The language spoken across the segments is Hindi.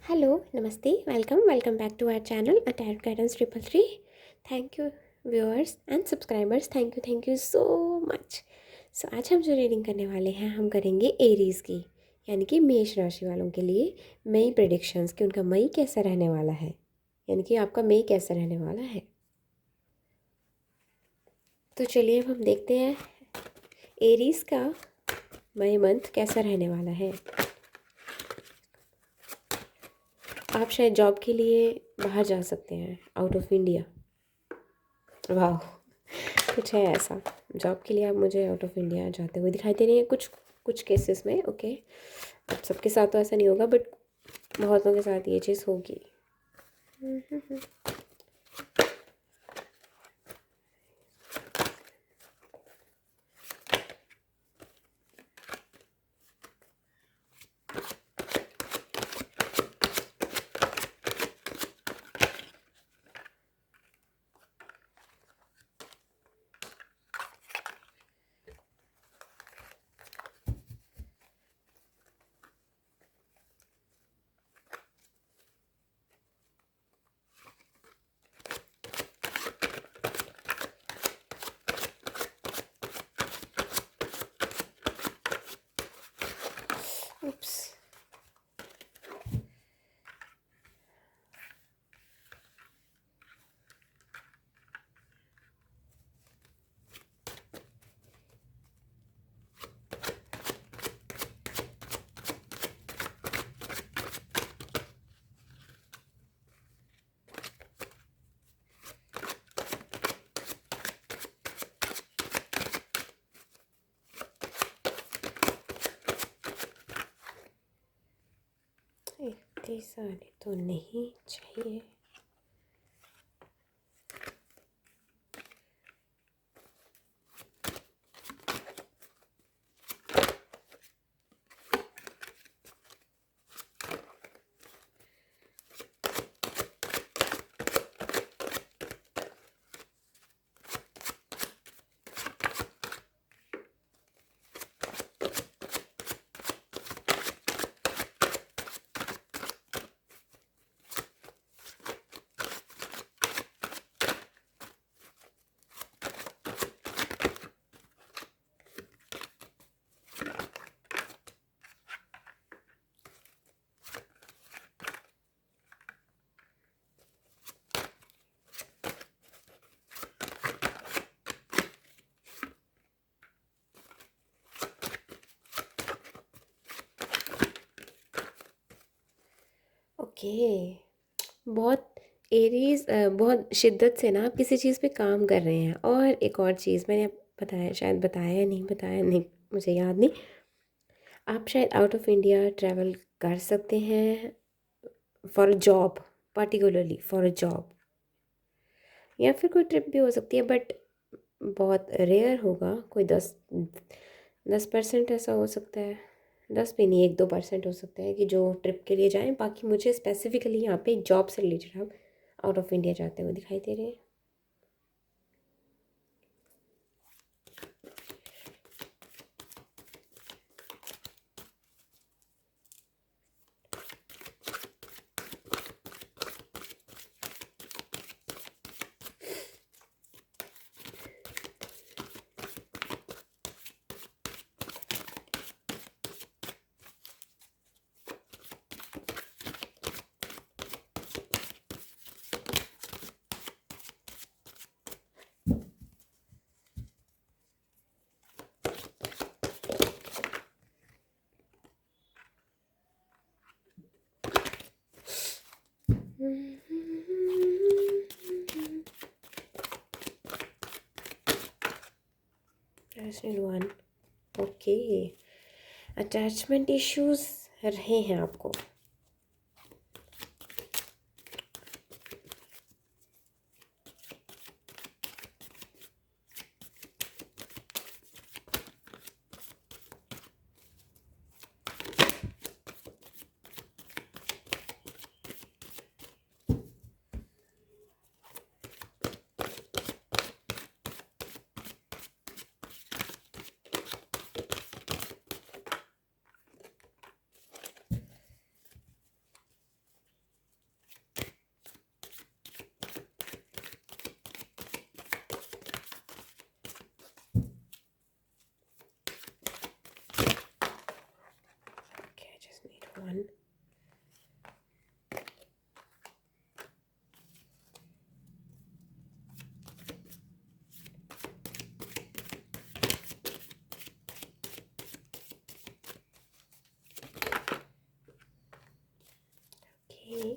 Hello, Namaste, welcome back to our channel, A Tarot Guidance 333. Thank you, viewers and subscribers. Thank you so much. सो आज हम जो रीडिंग करने वाले हैं हम करेंगे एरीज़ की, यानी कि मेष राशि वालों के लिए मई प्रेडिक्शंस कि उनका मई कैसा रहने वाला है, यानी कि आपका मई कैसा रहने वाला है। तो चलिए अब हम देखते हैं एरीज़ का मई मंथ कैसा रहने वाला है। आप शायद जॉब के लिए बाहर जा सकते हैं, आउट ऑफ इंडिया। वाह, कुछ है ऐसा, जॉब के लिए आप मुझे आउट ऑफ इंडिया जाते हुए दिखाई दे रही हैं कुछ कुछ केसेस में। ओके, अब सबके साथ तो ऐसा नहीं होगा, बट बहुतों के साथ ये चीज़ होगी। उप्स, इतने सारे तो नहीं चाहिए। ओके, बहुत एरीज बहुत शिद्दत से ना आप किसी चीज़ पे काम कर रहे हैं। और एक और चीज़ मैंने बताया, शायद बताया नहीं, मुझे याद नहीं। आप शायद आउट ऑफ इंडिया ट्रैवल कर सकते हैं for a job, particularly for a job, या फिर कोई ट्रिप भी हो सकती है, बट बहुत रेयर होगा। कोई 10% ऐसा हो सकता है, 10 भी नहीं, 1-2% हो सकता है कि जो ट्रिप के लिए जाएं। बाकी मुझे स्पेसिफिकली यहाँ पे जॉब से रिलेटेड आप आउट ऑफ इंडिया जाते हुए दिखाई दे रहे हैं। Personal one, okay, attachment issues रहे हैं आपको। ओके।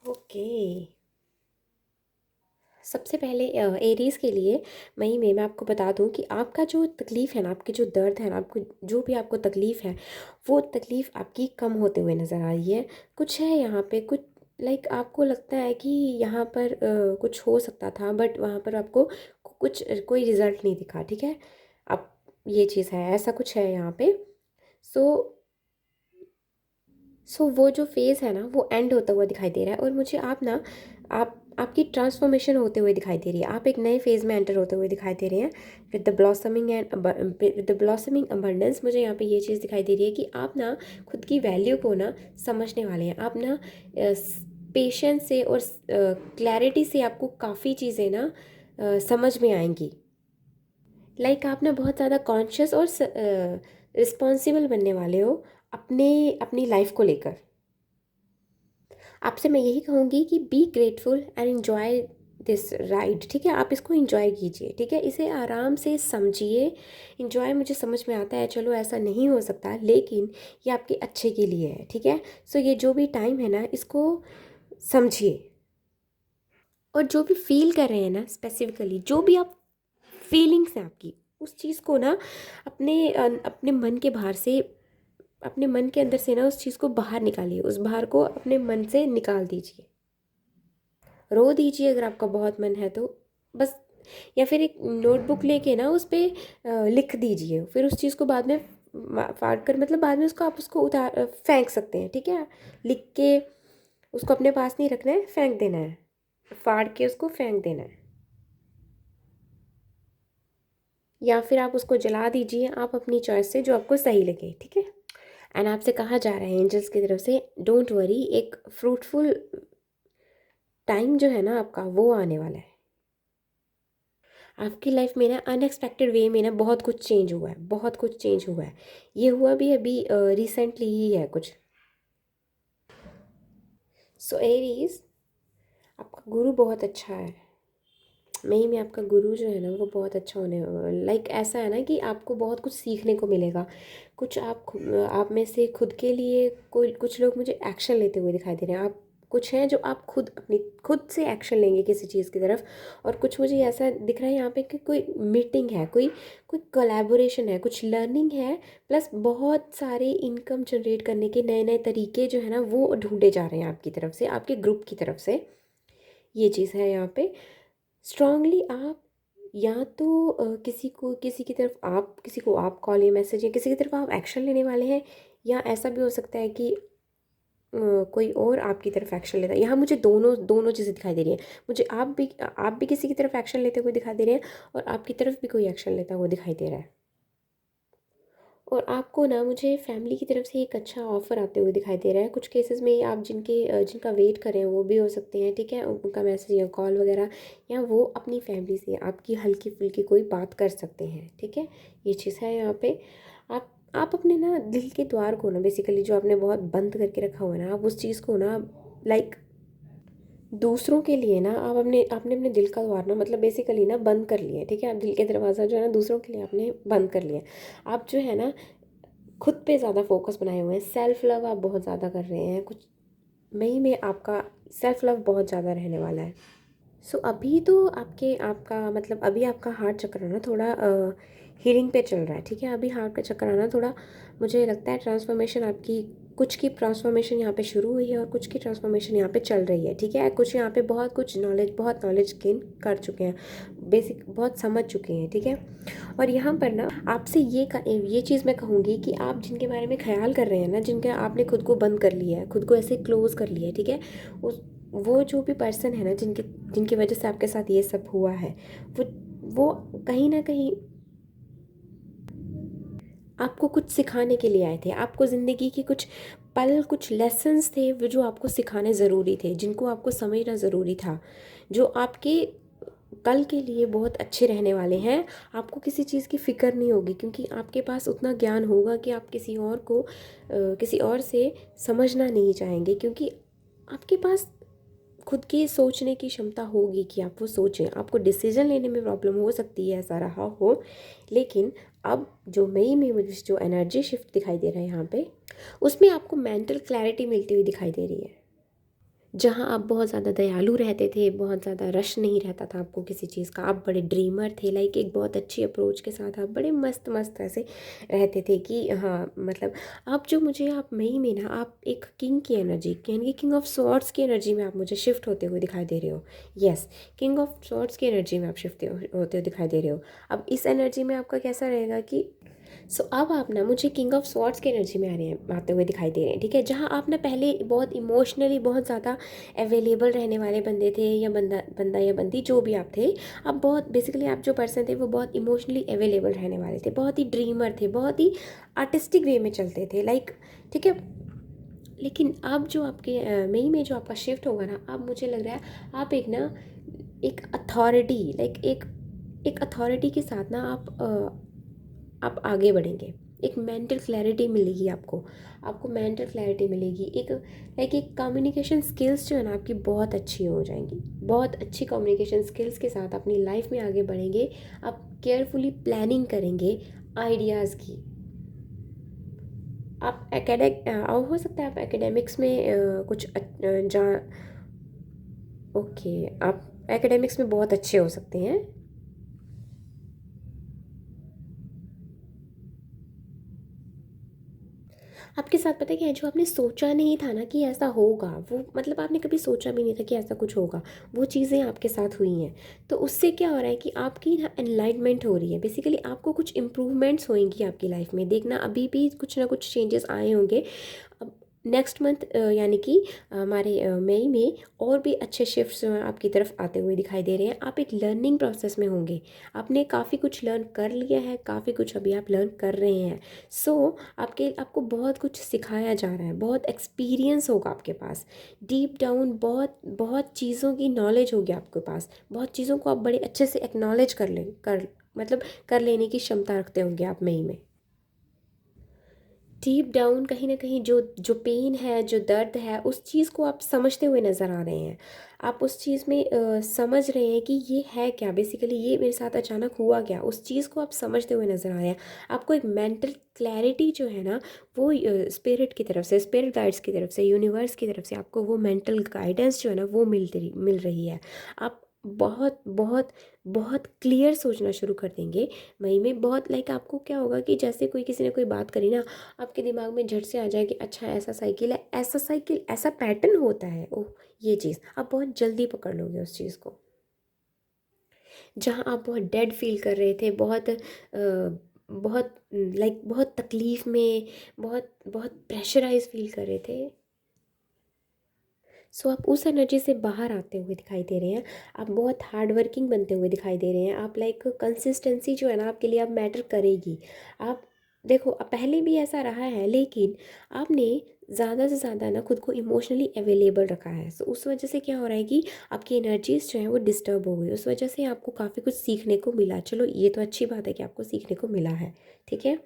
ओके, सबसे पहले एरीज़ के लिए मैं आपको बता दूं कि आपका जो तकलीफ़ है ना, आपकी जो दर्द है ना, आपको जो भी आपको तकलीफ़ है, वो तकलीफ़ आपकी कम होते हुए नज़र आ रही है। कुछ है यहाँ पे, कुछ लाइक आपको लगता है कि यहाँ पर कुछ हो सकता था, बट वहाँ पर आपको कुछ कोई रिज़ल्ट नहीं दिखा, ठीक है। अब ये चीज़ है, ऐसा कुछ है यहाँ पे। सो वो जो फेज़ है ना, वो एंड होता हुआ दिखाई दे रहा है, और मुझे आप ना, आपकी ट्रांसफॉर्मेशन होते हुए दिखाई दे रही है। आप एक नए फेज़ में एंटर होते हुए दिखाई दे रहे हैं with the blossoming and with the blossoming abundance. मुझे यहाँ पे ये चीज़ दिखाई दे रही है कि आप ना खुद की वैल्यू को ना समझने वाले हैं। आप ना पेशेंस से और क्लैरिटी से आपको काफ़ी चीज़ें ना समझ में आएंगी। लाइक आप ना बहुत ज़्यादा कॉन्शियस और रिस्पॉन्सिबल बनने वाले हो अपने अपनी लाइफ को लेकर। आपसे मैं यही कहूँगी कि be grateful and enjoy this ride, ठीक है। आप इसको इन्जॉय कीजिए, ठीक है, इसे आराम से समझिए। इन्जॉय मुझे समझ में आता है, चलो ऐसा नहीं हो सकता, लेकिन ये आपके अच्छे के लिए है, ठीक है। सो ये जो भी टाइम है ना, इसको समझिए। और जो भी फील कर रहे हैं ना, स्पेसिफिकली जो भी आप फीलिंग्स हैं आपकी, उस चीज़ को ना अपने मन के बाहर से, अपने मन के अंदर से ना उस चीज़ को बाहर निकालिए, उस बाहर को अपने मन से निकाल दीजिए। रो दीजिए अगर आपका बहुत मन है तो, बस। या फिर एक नोटबुक लेके ना उस पर लिख दीजिए, फिर उस चीज़ को बाद में फाड़ कर, मतलब बाद में उसको आप उसको उतार फेंक सकते हैं, ठीक है। लिख के उसको अपने पास नहीं रखना है, फेंक देना है, फाड़ के उसको फेंक देना है। या फिर आप उसको जला दीजिए, आप अपनी चॉइस से, जो आपको सही लगे, ठीक है। एंड आपसे कहा जा रहा है एंजल्स की तरफ से, डोंट वरी, एक फ्रूटफुल टाइम जो है ना आपका, वो आने वाला है। आपकी लाइफ में ना अनएक्सपेक्टेड वे में ना बहुत कुछ चेंज हुआ है, बहुत कुछ चेंज हुआ है। ये हुआ भी अभी रिसेंटली ही है कुछ। सो एरीज, आपका गुरु बहुत अच्छा है। मई में आपका गुरु जो है ना, वो बहुत अच्छा होने, लाइक ऐसा है ना कि आपको बहुत कुछ सीखने को मिलेगा। कुछ आप में से खुद के लिए कोई, कुछ लोग मुझे एक्शन लेते हुए दिखाई दे रहे हैं। आप कुछ हैं जो आप खुद अपनी खुद से एक्शन लेंगे किसी चीज़ की तरफ। और कुछ मुझे ऐसा दिख रहा है यहाँ पे कि कोई मीटिंग है, कोई कोई कोलैबोरेशन है, कुछ लर्निंग है, प्लस बहुत सारे इनकम जनरेट करने के नए नए तरीके जो है ना, वो ढूंढे जा रहे हैं आपकी तरफ से, आपके ग्रुप की तरफ से। ये चीज़ है यहाँ पे। स्ट्रांगली आप, या तो किसी की तरफ आप, किसी को आप कॉल या मैसेज, या किसी की तरफ आप एक्शन लेने वाले हैं। या ऐसा भी हो सकता है कि कोई और आपकी तरफ एक्शन लेता है। यहाँ मुझे दोनों दोनों चीज़ें दिखाई दे रही हैं। मुझे आप भी किसी की तरफ एक्शन लेते हुए दिखाई दे रहे हैं, और आपकी तरफ भी कोई एक्शन लेता हुआ दिखाई दे रहा है। और आपको ना, मुझे फैमिली की तरफ से एक अच्छा ऑफ़र आते हुए दिखाई दे रहा है। कुछ केसेस में आप जिनका वेट कर रहे हैं, वो भी हो सकते हैं, ठीक है। उनका मैसेज या कॉल वगैरह, या वो अपनी फैमिली से आपकी हल्की फुल्की कोई बात कर सकते हैं, ठीक है। ये चीज़ है यहाँ पे। आप अपने ना दिल के द्वार को ना, बेसिकली जो आपने बहुत बंद करके रखा हुआ है ना, आप उस चीज़ को ना, लाइक दूसरों के लिए ना, आपने अपने दिल का द्वार ना, मतलब बेसिकली ना बंद कर लिया है, ठीक है। आप दिल के दरवाज़ा जो है ना, दूसरों के लिए आपने बंद कर लिया है। आप जो है ना, खुद पे ज़्यादा फोकस बनाए हुए हैं। सेल्फ लव आप बहुत ज़्यादा कर रहे हैं। कुछ मई में आपका सेल्फ लव बहुत ज़्यादा रहने वाला है। सो अभी तो आपका मतलब, अभी आपका हार्ट चक्र ना थोड़ा हीलिंग पे चल रहा है, ठीक है। अभी हार्ट का चक्कर आना थोड़ा, मुझे लगता है ट्रांसफॉर्मेशन आपकी, कुछ की ट्रांसफॉर्मेशन यहाँ पे शुरू हुई है और कुछ की ट्रांसफॉर्मेशन यहाँ पे चल रही है, ठीक है। कुछ यहाँ पे बहुत नॉलेज गेन कर चुके हैं, बेसिक बहुत समझ चुके हैं, ठीक है। और यहाँ पर ना आपसे ये चीज़ मैं कहूँगी कि आप जिनके बारे में ख्याल कर रहे हैं ना, जिनके आपने खुद को बंद कर लिया है, खुद को ऐसे क्लोज कर लिया है, ठीक है। उस वो जो भी पर्सन है ना, जिनके जिनकी वजह से आपके साथ ये सब हुआ है, वो वो कहीं ना कहीं आपको कुछ सिखाने के लिए आए थे। आपको ज़िंदगी की कुछ पल, कुछ लेसन्स थे वो जो आपको सिखाने ज़रूरी थे, जिनको आपको समझना ज़रूरी था, जो आपके कल के लिए बहुत अच्छे रहने वाले हैं। आपको किसी चीज़ की फ़िक्र नहीं होगी, क्योंकि आपके पास उतना ज्ञान होगा कि आप किसी और से समझना नहीं चाहेंगे, क्योंकि आपके पास खुद की सोचने की क्षमता होगी कि आप वो सोचें। आपको डिसीजन लेने में प्रॉब्लम हो सकती है, ऐसा रहा हो, लेकिन अब जो मई में मुझे जो एनर्जी शिफ्ट दिखाई दे रहा है यहाँ पे, उसमें आपको मेंटल क्लैरिटी मिलती हुई दिखाई दे रही है। जहाँ आप बहुत ज़्यादा दयालु रहते थे, बहुत ज़्यादा रश नहीं रहता था आपको किसी चीज़ का, आप बड़े ड्रीमर थे, लाइक एक बहुत अच्छी अप्रोच के साथ आप बड़े मस्त मस्त ऐसे रहते थे कि हाँ, मतलब आप मई में ना आप एक किंग की एनर्जी, यानी कि किंग ऑफ स्वॉर्ड्स की एनर्जी में आप मुझे शिफ्ट होते हुए दिखाई दे रहे हो। यस, किंग ऑफ स्वॉर्ड्स की एनर्जी में आप होते हुए दिखाई दे रहे हो। अब इस एनर्जी में आपका कैसा रहेगा कि अब आप ना मुझे किंग ऑफ स्वॉर्ड्स की एनर्जी में आते हुए दिखाई दे रहे हैं, ठीक है। जहाँ आप ना पहले बहुत इमोशनली बहुत ज़्यादा अवेलेबल रहने वाले बंदे थे, या बंदा बंदा या बंदी जो भी आप थे, अब बहुत बेसिकली आप जो पर्सन थे वो बहुत इमोशनली अवेलेबल रहने वाले थे, बहुत ही ड्रीमर थे, बहुत ही आर्टिस्टिक वे में चलते थे, लाइक, ठीक है। लेकिन अब जो आपके मई में जो आपका शिफ्ट होगा ना, अब मुझे लग रहा है आप एक अथॉरिटी, लाइक एक अथॉरिटी के साथ ना आप आगे बढ़ेंगे। एक मेंटल क्लैरिटी मिलेगी आपको, मेंटल क्लैरिटी मिलेगी, एक कम्युनिकेशन स्किल्स जो है ना आपकी बहुत अच्छी हो जाएंगी। बहुत अच्छी कम्युनिकेशन स्किल्स के साथ अपनी लाइफ में आगे बढ़ेंगे। आप केयरफुली प्लानिंग करेंगे आइडियाज़ की। आप हो सकता है आप एकेडमिक्स में कुछ जहाँ, ओके, आप एकेडमिक्स में बहुत अच्छे हो सकते हैं। आपके साथ पता है क्या है, जो आपने सोचा नहीं था ना कि ऐसा होगा, वो मतलब आपने कभी सोचा भी नहीं था कि ऐसा कुछ होगा, वो चीज़ें आपके साथ हुई हैं। तो उससे क्या हो रहा है कि आपकी ना एनलाइटमेंट हो रही है, बेसिकली आपको कुछ इम्प्रूवमेंट्स होंगी आपकी लाइफ में, देखना अभी भी कुछ ना कुछ चेंजेस आए होंगे। अब नेक्स्ट मंथ यानी कि हमारे मई में और भी अच्छे शिफ्ट्स जो हैं आपकी तरफ आते हुए दिखाई दे रहे हैं। आप एक लर्निंग प्रोसेस में होंगे, आपने काफ़ी कुछ लर्न कर लिया है, काफ़ी कुछ अभी आप लर्न कर रहे हैं। सो आपको बहुत कुछ सिखाया जा रहा है, बहुत एक्सपीरियंस होगा आपके पास, डीप डाउन बहुत बहुत चीज़ों की नॉलेज होगी आपके पास, बहुत चीज़ों को आप बड़े अच्छे से एक्नॉलेज कर लेने की क्षमता रखते होंगे आप मई में। डीप डाउन कहीं ना कहीं जो जो पेन है, जो दर्द है, उस चीज़ को आप समझते हुए नज़र आ रहे हैं। आप उस चीज़ में समझ रहे हैं कि ये है क्या, बेसिकली ये मेरे साथ अचानक हुआ क्या, उस चीज़ को आप समझते हुए नज़र आ रहे हैं। आपको एक मेंटल क्लैरिटी जो है ना, वो स्पिरिट की तरफ से, स्पिरिट गाइड्स की तरफ से, यूनिवर्स की तरफ से आपको वो मेंटल गाइडेंस जो है ना वो मिल रही है। आप बहुत बहुत बहुत क्लियर सोचना शुरू कर देंगे मई में। बहुत लाइक आपको क्या होगा कि जैसे कोई किसी ने कोई बात करी ना, आपके दिमाग में झट से आ जाए कि अच्छा ऐसा साइकिल है, ऐसा साइकिल, ऐसा पैटर्न होता है, ओह ये चीज़ आप बहुत जल्दी पकड़ लोगे उस चीज़ को। जहाँ आप बहुत डेड फील कर रहे थे, बहुत लाइक बहुत तकलीफ़ में, बहुत बहुत प्रेशराइज फील कर रहे थे, आप उस एनर्जी से बाहर आते हुए दिखाई दे रहे हैं। आप बहुत हार्ड वर्किंग बनते हुए दिखाई दे रहे हैं। आप लाइक कंसिस्टेंसी जो है ना आपके लिए अब मैटर करेगी। आप देखो, अब पहले भी ऐसा रहा है, लेकिन आपने ज़्यादा से ज़्यादा ना खुद को इमोशनली अवेलेबल रखा है। उस वजह से क्या हो रहा है कि आपकी एनर्जीज जो है वो डिस्टर्ब हो गई, उस वजह से आपको काफ़ी कुछ सीखने को मिला। चलो ये तो अच्छी बात है कि आपको सीखने को मिला है, ठीक है।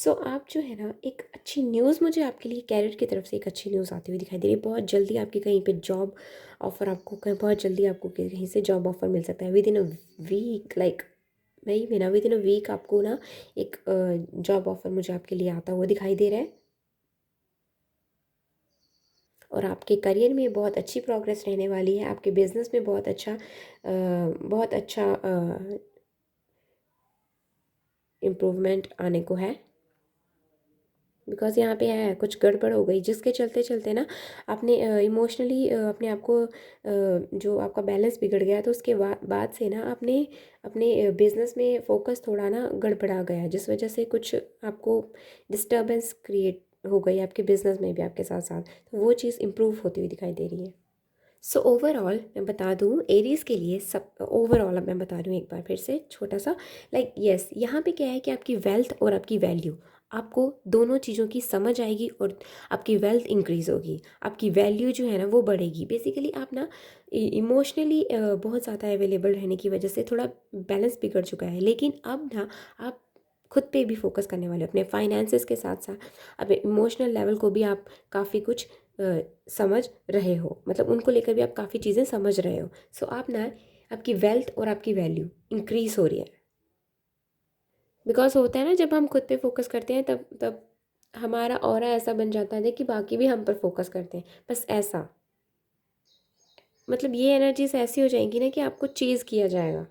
आप जो है ना, एक अच्छी न्यूज़ मुझे आपके लिए कैरियर की तरफ से एक अच्छी न्यूज़ आती हुई दिखाई दे रही है। बहुत जल्दी आपकी कहीं पे जॉब ऑफ़र, आपको कहीं बहुत जल्दी आपको कहीं से जॉब ऑफ़र मिल सकता है within a week, like वही में ना विद इन अ वीक आपको ना एक जॉब ऑफ़र मुझे आपके लिए आता हुआ दिखाई दे रहा है। और आपके करियर में बहुत अच्छी प्रोग्रेस रहने वाली है, आपके बिज़नेस में बहुत अच्छा इम्प्रूवमेंट आने को है, बिकॉज़ यहाँ पे है कुछ गड़बड़ हो गई जिसके चलते चलते ना आपने इमोशनली अपने आप को जो आपका बैलेंस बिगड़ गया, तो उसके बाद से ना आपने अपने बिजनेस में फोकस थोड़ा ना गड़बड़ा गया, जिस वजह से कुछ आपको डिस्टर्बेंस क्रिएट हो गई आपके बिजनेस में भी आपके साथ साथ, तो वो चीज़ इम्प्रूव होती हुई दिखाई दे रही है। सो ओवरऑल मैं बता दूँ एरीज़ के लिए, सब ओवरऑल अब मैं बता रही हूँ एक बार फिर से छोटा सा, लाइक यस यहाँ पे क्या है कि आपकी वेल्थ और आपकी वैल्यू, आपको दोनों चीज़ों की समझ आएगी और आपकी वेल्थ इंक्रीज़ होगी, आपकी वैल्यू जो है ना वो बढ़ेगी। बेसिकली आप ना इमोशनली बहुत ज़्यादा अवेलेबल रहने की वजह से थोड़ा बैलेंस बिगड़ चुका है, लेकिन अब ना आप खुद पे भी फोकस करने वाले हो, अपने फाइनेंसेस के साथ साथ अपने इमोशनल लेवल को भी आप काफ़ी कुछ समझ रहे हो, मतलब उनको लेकर भी आप काफ़ी चीज़ें समझ रहे हो। सो आप ना आपकी वेल्थ और आपकी वैल्यू इंक्रीज़ हो रही है, बिकॉज होता है ना जब हम खुद पे फोकस करते हैं तब तब हमारा ऑरा ऐसा बन जाता है कि बाकी भी हम पर फोकस करते हैं, बस ऐसा, मतलब ये एनर्जीज ऐसी हो जाएंगी ना कि आपको चेज़ किया जाएगा।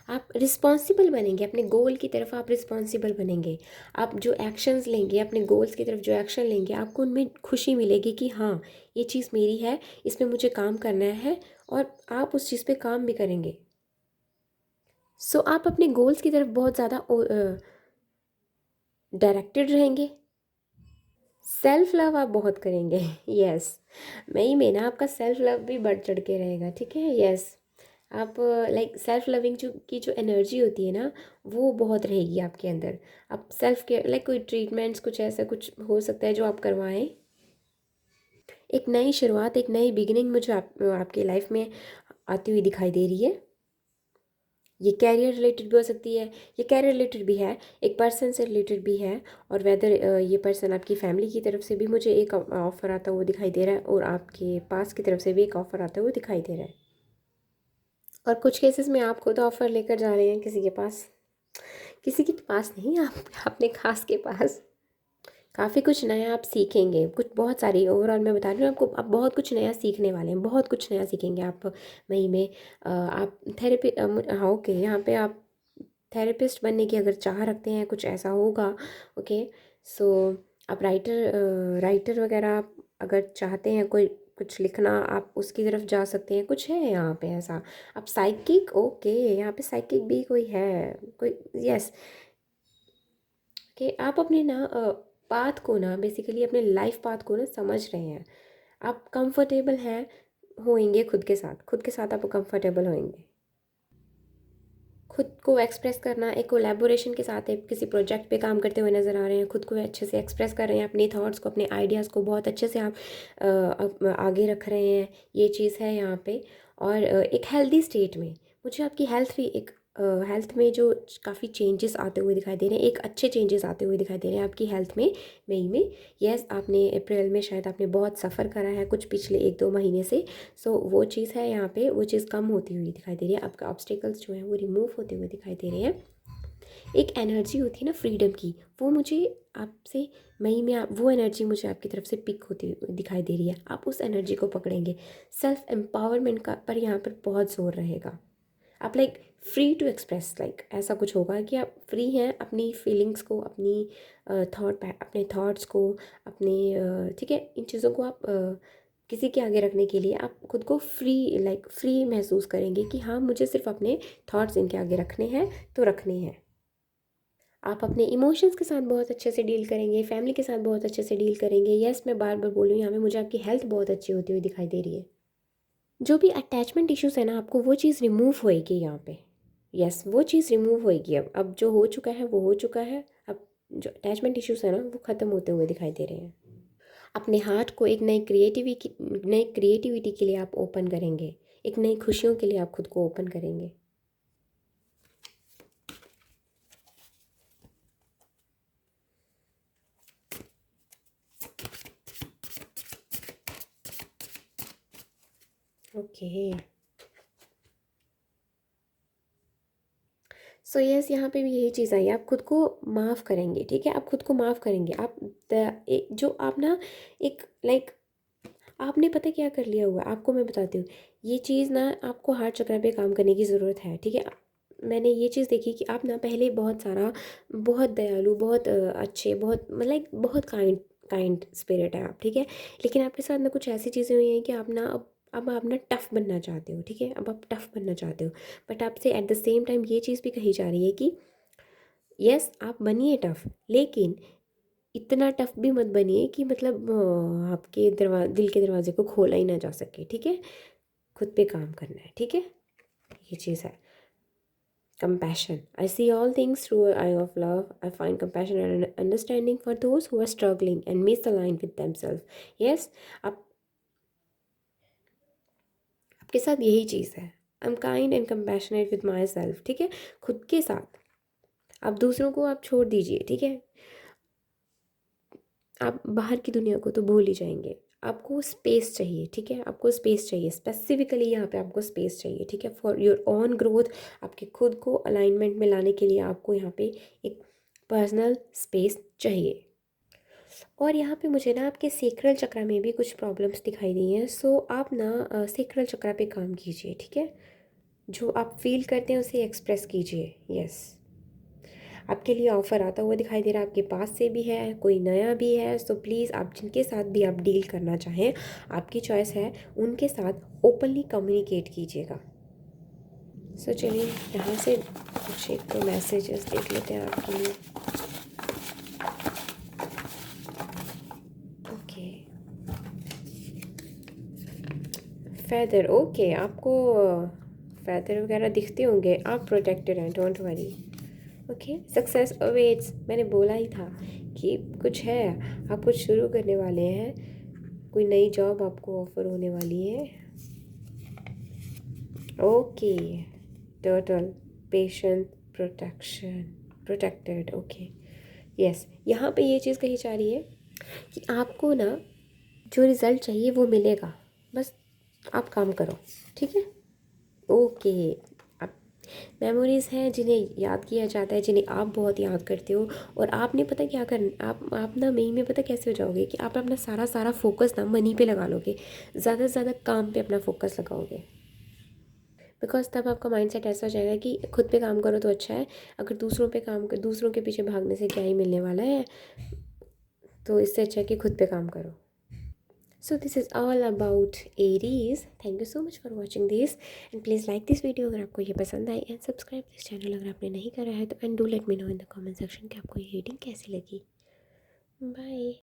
आप रिस्पॉन्सिबल बनेंगे अपने गोल की तरफ, आप रिस्पॉन्सिबल बनेंगे। आप जो एक्शंस लेंगे अपने गोल्स की तरफ, जो एक्शन लेंगे आपको उनमें खुशी मिलेगी कि हाँ ये चीज़ मेरी है, इसमें मुझे काम करना है, और आप उस चीज़ पे काम भी करेंगे। सो आप अपने गोल्स की तरफ बहुत ज़्यादा डायरेक्टेड रहेंगे। सेल्फ लव आप बहुत करेंगे यस। मई में ना आपका सेल्फ लव भी बढ़ चढ़ के रहेगा, ठीक है, यस। आप लाइक सेल्फ लविंग जो की जो एनर्जी होती है ना वो बहुत रहेगी आपके अंदर। आप सेल्फ केयर लाइक कोई ट्रीटमेंट्स कुछ ऐसा कुछ हो सकता है जो आप करवाएं। एक नई शुरुआत, एक नई बिगिनिंग मुझे आपकी लाइफ में आती हुई दिखाई दे रही है। ये कैरियर रिलेटेड भी हो सकती है, ये कैरियर रिलेटेड भी है, एक पर्सन से रिलेटेड भी है, और वेदर ये पर्सन आपकी फैमिली की तरफ से भी मुझे एक ऑफ़र आता हुआ दिखाई दे रहा है, और आपके पास की तरफ से भी एक ऑफ़र आता हुआ दिखाई दे रहा है। और कुछ केसेस में आप खुद ऑफ़र लेकर जा रहे हैं किसी के पास, किसी के पास नहीं, आप अपने खास के पास। काफ़ी कुछ नया आप सीखेंगे, कुछ बहुत सारी, ओवरऑल मैं बता रही हूँ आपको, आप बहुत कुछ नया सीखने वाले हैं, बहुत कुछ नया सीखेंगे आप मई में। आप थेरेपी, हाँ ओके, यहाँ पे आप थेरेपिस्ट बनने की अगर चाह रखते हैं, कुछ ऐसा होगा, ओके। सो आप राइटर वगैरह आप अगर चाहते हैं, कोई कुछ लिखना, आप उसकी तरफ जा सकते हैं, कुछ है यहाँ पे ऐसा। आप साइकिक, ओके, यहाँ पे साइकिक भी कोई है, कोई, यस, कि आप अपने ना पाथ को ना, बेसिकली अपने लाइफ पाथ को ना समझ रहे हैं। आप कंफर्टेबल हैं, होएंगे खुद के साथ, खुद के साथ आप कंफर्टेबल होएंगे। खुद को एक्सप्रेस करना, एक कोलैबोरेशन के साथ एक किसी प्रोजेक्ट पे काम करते हुए नज़र आ रहे हैं, खुद को अच्छे से एक्सप्रेस कर रहे हैं, अपने थॉट्स को, अपने आइडियाज़ को बहुत अच्छे से आप आगे रख रहे हैं, ये चीज़ है यहाँ पे। और एक हेल्दी स्टेट में मुझे आपकी हेल्थ भी एक हेल्थ में जो काफ़ी चेंजेस आते हुए दिखाई दे रहे हैं, एक अच्छे चेंजेस आते हुए दिखाई दे रहे हैं आपकी हेल्थ में मई में। यस, आपने अप्रैल में शायद आपने बहुत सफ़र करा है कुछ पिछले 1-2 महीने से, सो वो चीज़ है यहाँ पे, वो चीज़ कम होती हुई दिखाई दे रही है, आपका ऑब्स्टिकल्स जो है वो रिमूव होते हुए दिखाई दे रहे हैं। एक एनर्जी होती है ना फ्रीडम की, वो मुझे आपसे मई में आप वो एनर्जी मुझे आपकी तरफ से पिक होती हुई दिखाई दे रही है, आप उस एनर्जी को पकड़ेंगे। सेल्फ एम्पावरमेंट का पर यहाँ पर बहुत जोर रहेगा। आप like free to express, like ऐसा कुछ होगा कि आप फ्री हैं अपनी फीलिंग्स को, अपनी अपने थॉट्स को, अपने ठीक है, इन चीज़ों को आप किसी के आगे रखने के लिए आप खुद को फ्री, लाइक फ्री महसूस करेंगे कि हाँ मुझे सिर्फ अपने थॉट्स इनके आगे रखने हैं तो रखने हैं। आप अपने इमोशंस के साथ बहुत अच्छे से डील करेंगे, फैमिली के साथ बहुत अच्छे से डील करेंगे। यस, मैं बार बार बोल रही हूँ, यहाँ पे मुझे आपकी हेल्थ बहुत अच्छी होती हुई दिखाई दे रही है। जो भी अटैचमेंट इश्यूज़ है ना, आपको वो चीज़ रिमूव होएगी यहाँ पे। यस, वो चीज़ रिमूव होएगी। अब जो हो चुका है वो हो चुका है। अब जो अटैचमेंट इश्यूज़ है ना वो ख़त्म होते हुए दिखाई दे रहे हैं। अपने हार्ट को एक नई क्रिएटिविटी के लिए आप ओपन करेंगे, एक नई खुशियों के लिए आप खुद को ओपन करेंगे। ओके, सो यस, यहाँ पे भी यही चीज़ आई, आप खुद को माफ़ करेंगे, ठीक है, आप खुद को माफ़ करेंगे। आप जो आप ना एक लाइक आपने पता क्या कर लिया हुआ है, आपको मैं बताती हूँ। ये चीज़ ना आपको हार्ट चक्र पे काम करने की ज़रूरत है, ठीक है। मैंने ये चीज़ देखी कि आप ना पहले बहुत सारा, बहुत दयालु, बहुत अच्छे, बहुत मतलब बहुत काइंड काइंड स्पिरिट है आप, ठीक है। लेकिन आपके साथ ना कुछ ऐसी चीज़ें हुई हैं कि आप ना अब आप ना टफ़ बनना चाहते हो, ठीक है। अब आप टफ़ बनना चाहते हो, बट आपसे एट द सेम टाइम ये चीज़ भी कही जा रही है कि यस आप बनिए टफ़, लेकिन इतना टफ़ भी मत बनिए कि मतलब आपके दिल के दरवाजे को खोला ही ना जा सके, ठीक है। खुद पे काम करना है, ठीक है। ये चीज़ है। Compassion. I see all things through an eye of love. I find compassion and understanding for those who are struggling and misaligned with themselves. Yes, आप आपके साथ यही चीज़ है। I am kind and compassionate with my self, ठीक है। खुद के साथ आप दूसरों को आप छोड़ दीजिए, ठीक है। आप बाहर की दुनिया को तो भूल ही जाएंगे। आपको स्पेस चाहिए, ठीक है। आपको स्पेस चाहिए, स्पेसिफिकली यहाँ पे आपको स्पेस चाहिए, ठीक है, फॉर योर ओन ग्रोथ। आपके खुद को अलाइनमेंट में लाने के लिए आपको यहाँ पे एक पर्सनल स्पेस चाहिए। और यहाँ पे मुझे ना आपके सेक्रल चक्र में भी कुछ प्रॉब्लम्स दिखाई दी हैं। सो आप ना सेक्रल चक्र पे काम कीजिए, ठीक है। जो आप फील करते हैं उसे एक्सप्रेस कीजिए। यस, आपके लिए ऑफ़र आता हुआ दिखाई दे रहा है, आपके पास से भी है, कोई नया भी है। सो प्लीज़ आप जिनके साथ भी आप डील करना चाहें, आपकी चॉइस है, उनके साथ ओपनली कम्युनिकेट कीजिएगा। सो चलिए यहाँ से कुछ एक तो मैसेजेस देख लेते हैं आपके लिए। ओके, फेदर, ओके, आपको फेदर वगैरह दिखते होंगे, आप प्रोटेक्टेड हैं, don't worry. Okay, success awaits, मैंने बोला ही था कि कुछ है, आप कुछ शुरू करने वाले हैं, कोई नई जॉब आपको ऑफर होने वाली है। Okay, turtle, patient, protection, protected, okay. Yes, यहाँ पे ये चीज़ कही जा रही है कि आपको ना जो रिज़ल्ट चाहिए वो मिलेगा, बस आप काम करो, ठीक है। ओके, आप मेमोरीज़ हैं जिन्हें याद किया जाता है, जिन्हें आप बहुत याद करते हो। और आपने पता क्या करना, आप ना मई में पता कैसे हो जाओगे कि आप अपना सारा सारा फोकस ना मनी पे लगा लोगे, ज़्यादा से ज़्यादा काम पे अपना फोकस लगाओगे। बिकॉज तब आपका माइंडसेट ऐसा हो जाएगा कि खुद पे काम करो तो अच्छा है, अगर दूसरों पे काम कर, दूसरों के पीछे भागने से क्या ही मिलने वाला है, तो इससे अच्छा है कि खुद पे काम करो। So this is all about Aries. Thank you so much for watching this and please like this video अगर आपको ये पसंद आई and subscribe this channel अगर आपने नहीं करा है तो and do let me know in the comment section कि आपको ये reading कैसी लगी. Bye.